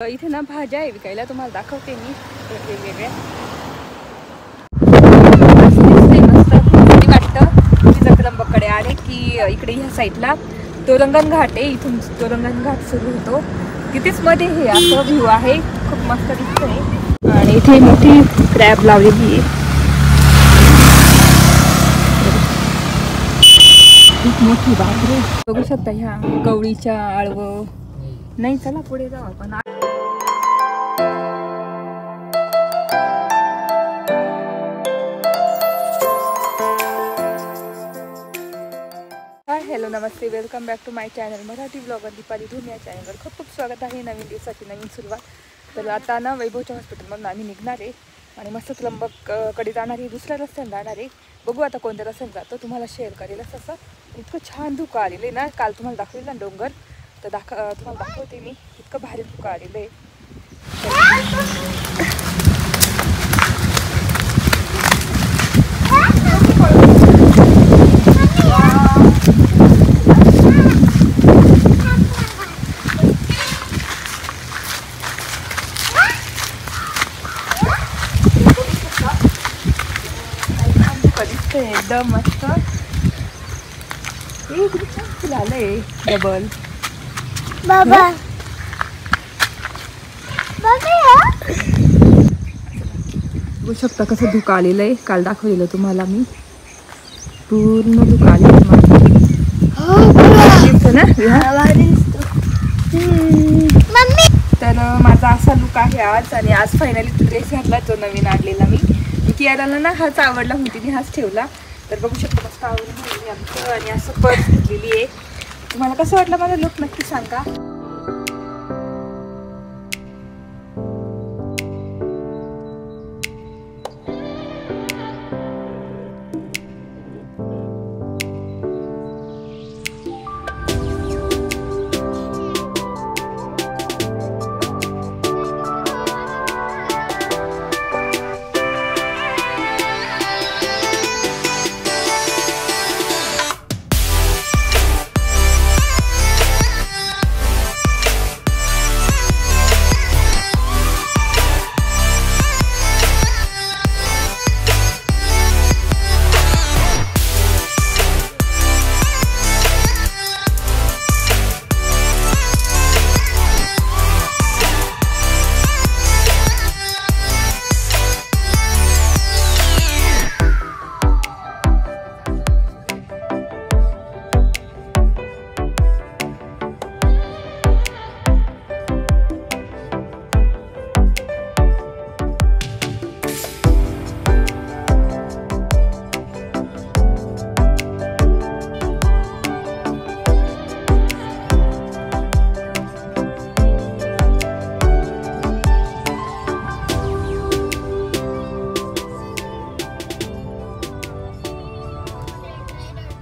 इथे ना भाज्या आहे विकायला, तुम्हाला दाखवते मी वेगवेगळ्या. मस्त वाटतं. तुम्ही जर त्र्यंबककडे आले की इकडे ह्या साईडला तोरंगण घाट आहे, इथून तोरंगण घाट सुरू होतो. तिथेच मध्ये हे असं व्ह्यू आहे, खूप मस्त दिसतंय. आणि इथे मोठी क्रॅब लावलेली आहे, खूप मोठी. बापरे, बघू शकता ह्या गवळीच्या आळवं. नाही, चला पुढे जाऊ आपण. हॅलो, नमस्ते, welcome back to my channel Marathi blogger Deepali Dhoom. या चॅनलवर खूप खूप स्वागत आहे. नवीन दिवसाची नवीन सुरुवात. तर आता ना वैभवच्या हॉस्पिटलमधून आम्ही निघणार आहे आणि मस्त त्र्यंबककडे जाणार आहे. दुसऱ्या रस्त्याने जाणार आहे. बघू आता कोणत्या रस्त्याने जातो, तुम्हाला शेअर करेलच. असं इतकं छान धुकं आलेलं आहे ना, काल तुम्हाला दाखवेल ना डोंगर, तर तुम्हाला दाखवते मी. इतकं भारी धुकं आलेलं आहे. एकदम मस्त. फुल आलंय डबल. बाबा बघू शकता कसं धुकं आलेलं आहे. काल दाखवलेलं तुम्हाला मी, पूर्ण धुकं आलेलं ना. तर माझा असा लुक आहे आज. आणि आज फायनली ड्रेस घातला तो नवीन आणलेला मी. कियाराला ना हाच आवडला म्हणते, मी हाच ठेवला. तर बघू शकतो मस्त आवडली आमचं. आणि असं पर्स घेतलेली आहे. तुम्हाला कसं वाटलं माझा लुक नक्की सांगा.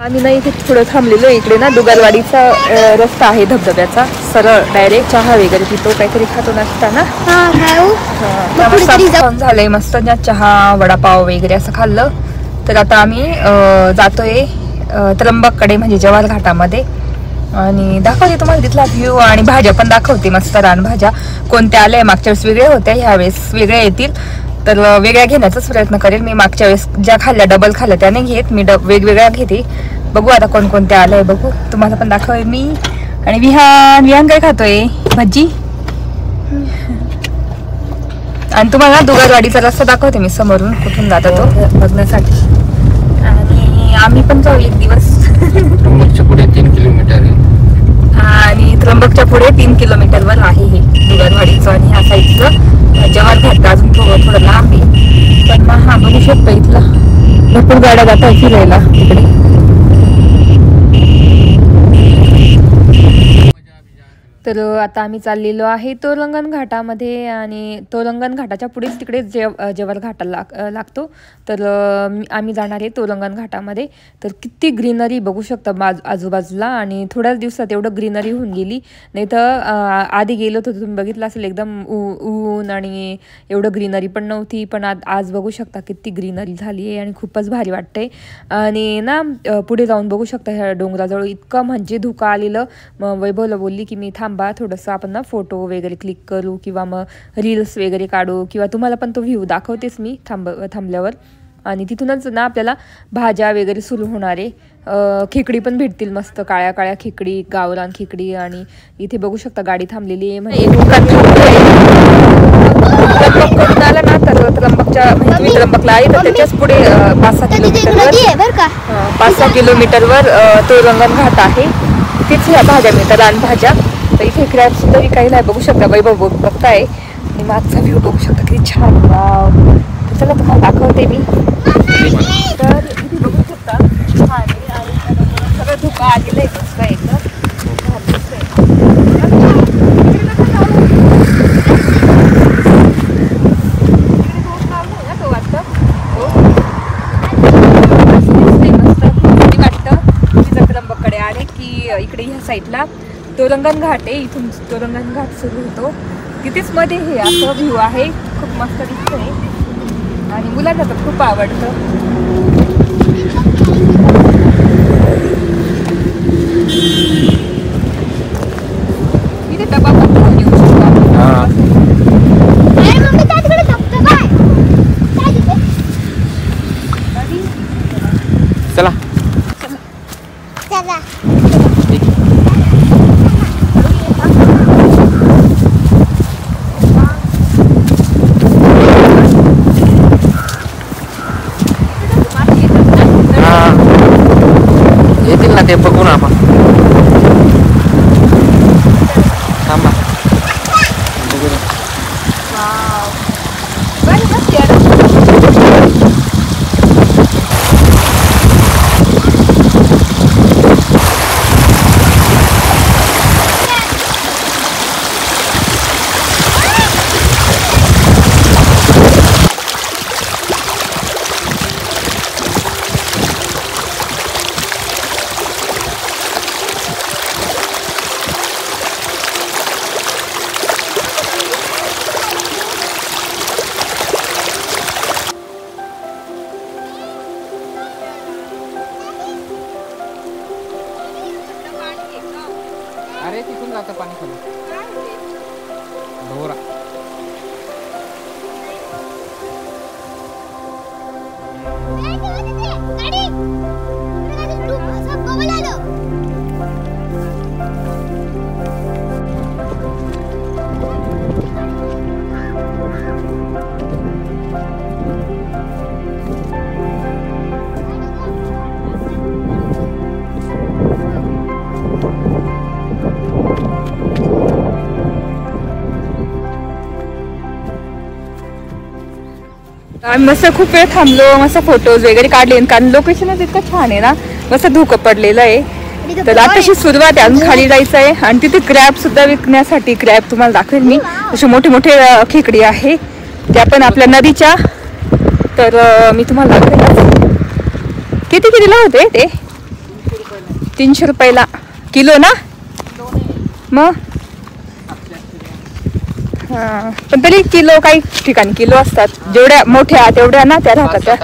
आम्ही ना इथे थोडं थांबलेलो. इकडे ना दुगारवाडीचा रस्ता आहे धबधब्याचा, सरळ डायरेक्ट चहा वगैरे पितो, काहीतरी खातो नाश्ता ना. झालंय मस्त चहा वडापाव वगैरे असं खाल्लं. तर आता आम्ही जातोय त्र्यंबककडे, म्हणजे जव्हार घाटामध्ये. आणि दाखवते तुम्हाला तिथला व्ह्यू आणि भाज्या पण दाखवते. मस्त रानभाज्या कोणत्या आल्या. मागच्या वेळेस वेगळ्या होत्या, ह्यावेळेस वेगळ्या येतील. तर वेगळ्या घेण्याचाच प्रयत्न करेल मी. मागच्या वेळेस ज्या खाल्ल्या डबल खाल्ल्या त्या नाही घेत मी, वेगवेगळ्या घेते. बघू आता कोणकोणत्या आल्या आहे, बघू. तुम्हाला पण दाखवेल मी. आणि विहान काय खातोय? भजी. आणि तुम्हाला दुगारवाडीचा रस्ता दाखवते मी समोरून, कुठून जातो तो बघण्यासाठी. आणि आम्ही पण जाऊ एक दिवस. त्र्यंबकच्या पुढे 3 किलोमीटर आहे. आणि त्र्यंबकच्या पुढे 3 किलोमीटरवर आहे हे दुगारवाडीचं. आणि ह्या साईडचं जव्हार घाट अजून थोडं लांब आहे. पण हा बघू शकतो इथला भरपूर गाड्या जातात फिरायला तिकडे. तर आता आम्ही चाललेलो आहे तोरंगण घाटामध्ये. आणि तोरंगण घाटाच्या पुढेच तिकडे जव्हार घाटाला लागतो. तर आम्ही जाणार आहे तोरंगण घाटामध्ये. तर किती ग्रीनरी बघू शकता आजूबाजूला. आणि थोड्याच दिवसात एवढं ग्रीनरी होऊन गेली. नाही तर आधी गेलो तर तुम्ही बघितलं असेल एकदम ऊन आणि एवढं ग्रीनरी पण नव्हती. पण आज बघू शकता किती ग्रीनरी झाली आहे आणि खूपच भारी वाटते. आणि ना पुढे जाऊन बघू शकता ह्या डोंगराजवळ इतकं म्हणजे धुकं आलेलं. वैभवला बोलली की मी थांब थांबा थोडंसं आपण ना फोटो वगैरे क्लिक करू किंवा मग रील्स वगैरे काढू किंवा तुम्हाला पण तो व्ह्यू दाखवतेच मी थांबल्यावर. आणि तिथूनच ना आपल्याला भाज्या वगैरे सुरू होणार आहे. खेकडी पण भेटतील मस्त, काळ्या काळ्या खेकडी, गावरान खेकडी. आणि इथे बघू शकता गाडी थांबलेली आहे. म्हणजे एक दुकान त्र्यंबक आला ना तर त्र्यंबकच्या म्हणजे तुम्ही त्र्यंबकला आहे तर त्याच्याच पुढे 5-6 किलोमीटरवर तो रंगन घाट आहे. तिथे ह्या भाज्या मिळतात, रानभाज्या. तर इथे क्रॅब सुद्धा विकायला आहे, बघू शकता. वैभव बघताय आणि मागचा व्ह्यू बघू शकता किती छान. वाव. तर चला तुम्हाला दाखवते मी. तर इथे बघू शकता छान आहे आणि सगळं धुकं आलेलं आहे मस्त एकदम. त्र्यंबककडे आले की इकडे ह्या साईडला तोरंगण घाट आहे. इथून तोरंगण घाट सुरू होतो. तिथेच मध्ये हे असं व्ह्यू आहे, खूप मस्त दिसतंय आणि मुलांना तर खूप आवडतं. इथे डबा पण घेऊन येऊ शकतो आपण. चला येतील ना ते बघू ना आपण. थांबा बघू ना. अरे तिथून जातं पाणी खाली. डोरा आम्ही मस्त खूप वेळ थांबलो, मस्त फोटोज वगैरे काढले कारण लोकेशनच इतकं छान आहे ना, मस्त धुकं पडलेलं आहे. तर आताशी सुरुवात आहे, अजून खाली जायचं आहे. आणि तिथे क्रॅब सुद्धा विकण्यासाठी क्रॅब तुम्हाला दाखवेल मी. असे मोठे मोठे खेकडी आहे त्या पण आपल्या नदीच्या. तर मी तुम्हाला दाखवेल. किती कितीला होते ते? 300 रुपयाला किलो ना. मग हां, पण तरी किलो काही ठिकाणी किलो असतात. जेवढ्या मोठ्या तेवढ्या ना त्या राहतात त्या.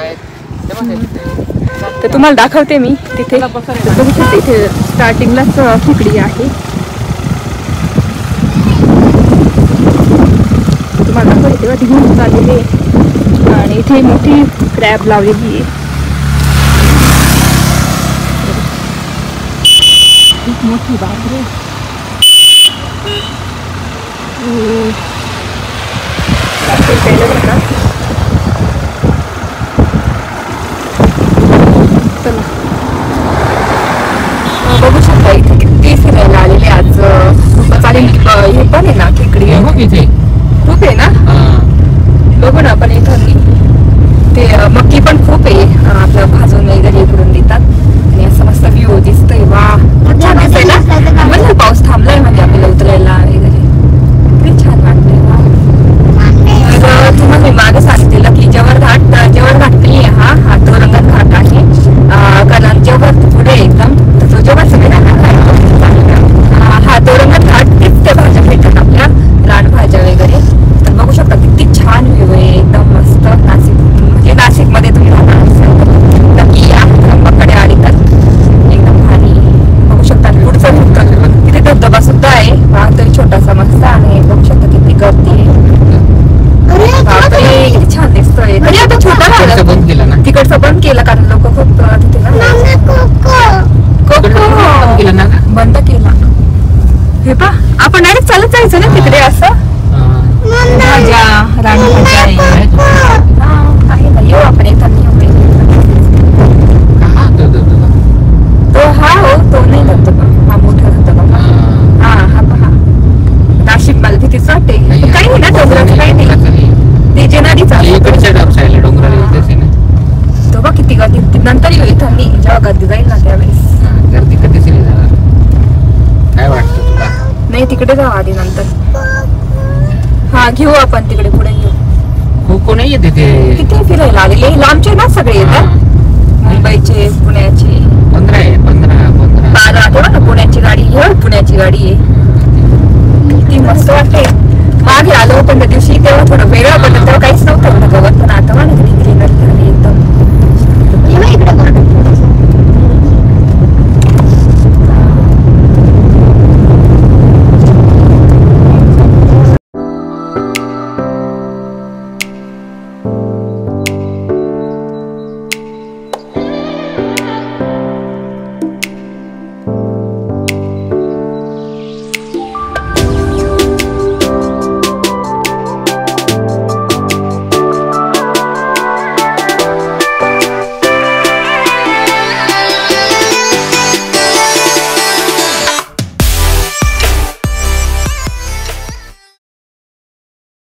तर तुम्हाला दाखवते मी तिथे. बघू शकते इथे स्टार्टिंगलाच खेकडी आहे. तुम्हाला दाखवते तेव्हा ती घेऊन चाललेली आहे. आणि इथे मोठी क्रॅब लावलेली आहे. खूप मोठी बापरे. चला बघू शकता इथे किती फिरायला आलेले आज. चालेल हे पण आहे ना खेकडी इथे खूप आहे ना. बघू ना आपण इथं ते मक्की पण खूप आहे. आपलं भाजून वगैरे इकडून देतात आणि असं मस्त व्ह्यू दिसतोय. वा छान दिसतंय ना. म्हणजे पाऊस थांबलाय म्हणजे आपल्याला उतरायला वगैरे किती छान वाटतंय. तुम्हाला मी मागे सांगितलेलं की जव्हार घाट नाही आहे. हा तोरंगण घाट आहे. कारण जव्हार पुढे एकदम तो जव्हार सगळे हा तोरंगण घाट. तिथे भाज्या भेटतात आपल्या, रानभाज्या वगैरे. तिकडे जाऊ आधी नंतर. हा घेऊ आपण तिकडे पुढे घेऊ. खो नाही येते ते. किती फिरायला आलेले लांबचे ना सगळे येतात. मुंबईचे पुण्याचे 15 आहे 15 तेव्हा ना पुण्याची गाडी पुण्याची गाडी आहे. किती मस्त वाटते. मागे आलो पण त्या दिवशी तेव्हा थोडं वेगळं पडलं तेव्हा काहीच नव्हतं गवत पण आता मला किती ग्रीनरी झाली एकदम.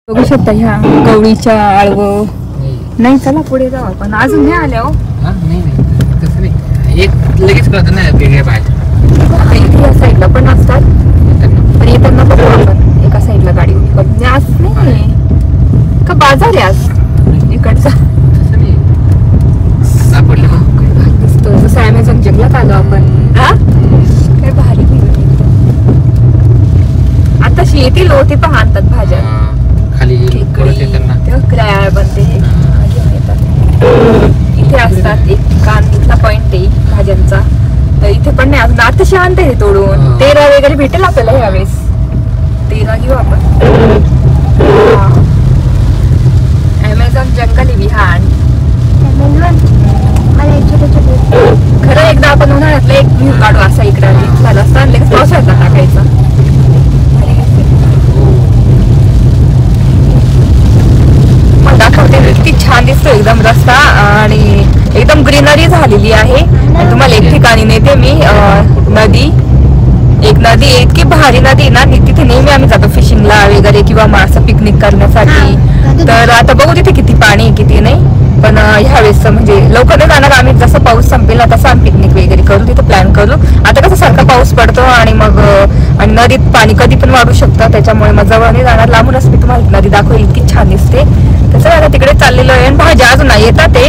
बघू शकता ह्या गवळीच्या आळवं. नाही चला पुढे जाऊ आपण. अजून नाही आल्या हो. नाही तसं नाही. एक लगेच कळतं ना वेगळ्या बाहेर. इथे या साईडला पण असतात पण येताना बघू आपण एका साईडला गाडी उभी करून. आज नाही का बाजार आहे आज इकडचा. तसं नाही सापडले दिसतो जसं अमेझॉन जंगलात आलो आपण. काय भारी आताशी येतील होते पण आणतात भाज्या खाली क्रॅळ बनते घेऊन येतात. इथे असतात एक ठिकाण इथला पॉइंट आहे भाज्यांचा. तर इथे पण नाही अजून आताशी आणते हे तोडून. तेरा वगैरे भेटेल आपल्याला यावेळेस. तेरा घेऊ आपण. अमेझॉन जंगल आहे विहान. खरं एकदा आपण उन्हाळ्यातला एक व्ह्यू काढू असा इकडे इथला रस्ता लगेच पावसाळ्यातला टाकायचा. दाखवते किती छान दिसतो एकदम रस्ता आणि एकदम ग्रीनरी झालेली आहे. तुम्हाला एक ठिकाणी नेते मी नदी. एक नदी इतकी भारी नदी ना तिथे नेहमी आम्ही जातो फिशिंगला वगैरे किंवा असं पिकनिक करण्यासाठी. तर आता बघू तिथे किती पाणी किती नाही. पण ह्यावेळेस म्हणजे लवकर नाही जाणार आम्ही. जसं पाऊस संपेल ना तसं आम्ही पिकनिक वगैरे करू तिथे प्लॅन करू. आता कसं सारखा पाऊस पडतो आणि मग आणि नदीत पाणी कधी पण वाढू शकतं त्याच्यामुळे मग जवळ नाही जाणार. लांबूनच मी तुम्हाला नदी दाखवेल इतकी छान दिसते. तसं आता तिकडे चाललेलो आहे. भाज्या अजून नाही येतात ते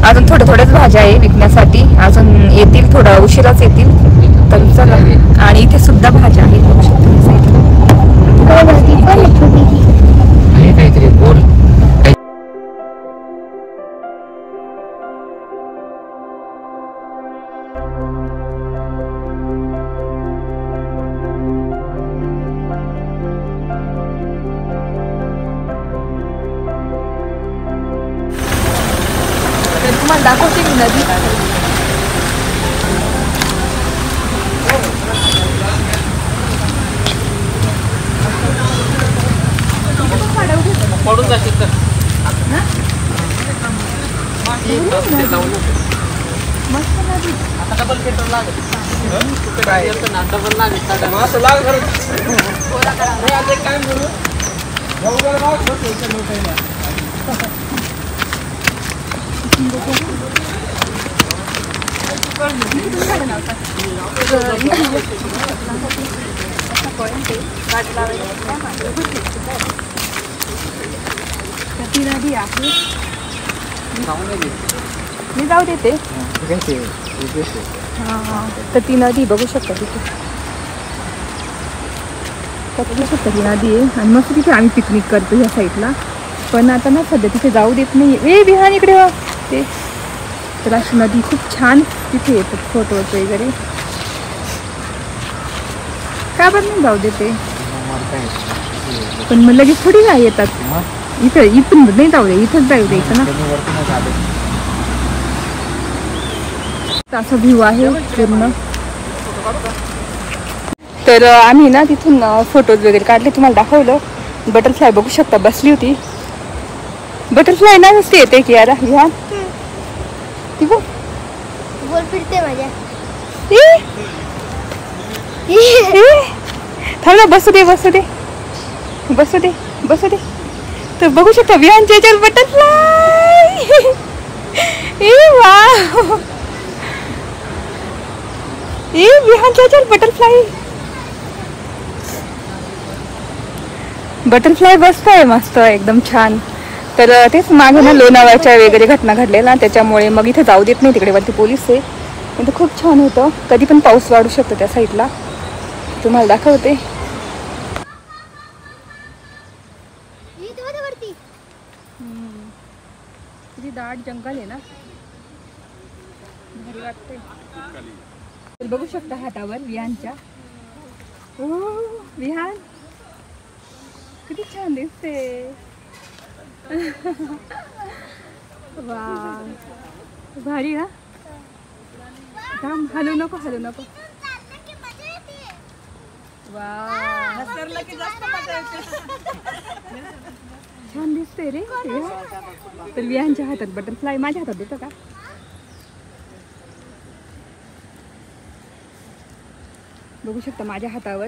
अजून थोड्याच भाज्या आहे विकण्यासाठी. अजून येतील थोडा उशिराच येतील. तर चला. आणि इथे सुद्धा भाज्या आहेत बघू शकतो काहीतरी बोल. तुम्हाला दाखवते मी नदी. पडून जाशील तर आता डबल पेट्रोल लागेल. डबल लागेल काय बोलू. नदी आहे मी जाऊ देते. तर ती नदी बघू शकता तिथे. बघू शकता ती नदी आहे आणि मस्त तिथे आम्ही पिकनिक करतो ह्या साईडला. पण आता ना सध्या तिथे जाऊ देत नाही. बिहान इकडे हो ते. तर अशी नदी खूप छान तिथे येतात फोटोज वगैरे. का बरं नाही जाऊ देते. पण मग लगेच थोडी काय येतात. इथून नाही जाऊ दे इथंच जाऊ द्यायचं ना. असा व्ह्यू आहे पूर्ण. तर आम्ही ना तिथून फोटोज वगैरे काढले तुम्हाला दाखवलं. बटरफ्लाय बघू शकता बसली होती. बटरफ्लाय ना नसते येते की यार ह्या ती बघ गोल फिरते माझ्या. थांब ना बसू दे बसू दे बसू दे बसू दे. तर बघू शकता विहानच्या याच्यावर बटरफ्लाय. वाव विहानच्या याच्यावर बटरफ्लाय. बटरफ्लाय बसत आहे मस्त एकदम छान. तर तेच मागे ना लोणावळ्याच्या वगैरे घटना घडलेल्या त्याच्यामुळे मग इथे जाऊ देत नाही, तिकडे वरती पोलीस आहे. इथं खूप छान होतं, कधी पण पाऊस वाढू शकतो त्या साईडला. तुम्हाला दाखवते. किती दाट जंगल आहे ना, भारी वाटते. बघू शकता हातावर विहानच्या. ओ विहान किती छान दिसते. वा भारी ना. थांब, हलू नको हलू नको. वा छान दिसते रे. तर विहानच्या हातात बटरफ्लाय, माझ्या हातात देतो का? बघू शकता माझ्या हातावर